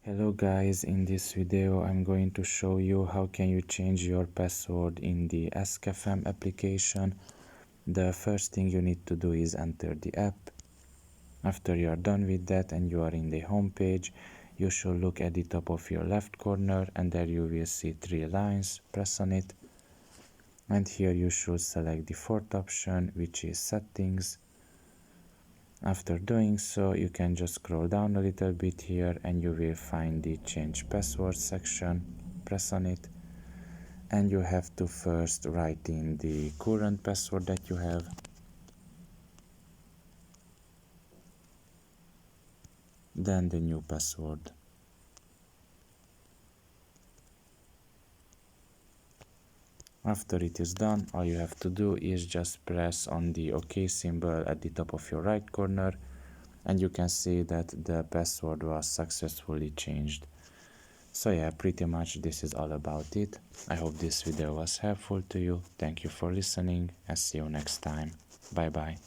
Hello guys, in this video I'm going to show you how can you change your password in the Ask.fm application. The first thing you need to do is enter the app. After you are done with that and you are in the home page, you should look at the top of your left corner and there you will see 3 lines. Press on it and here you should select the fourth option, which is settings. After doing so, you can just scroll down a little bit here and you will find the change password section. Press on it and you have to first write in the current password that you have. Then the new password. After it is done, all you have to do is just press on the OK symbol at the top of your right corner and you can see that the password was successfully changed. So yeah, pretty much this is all about it. I hope this video was helpful to you. Thank you for listening and see you next time. Bye bye.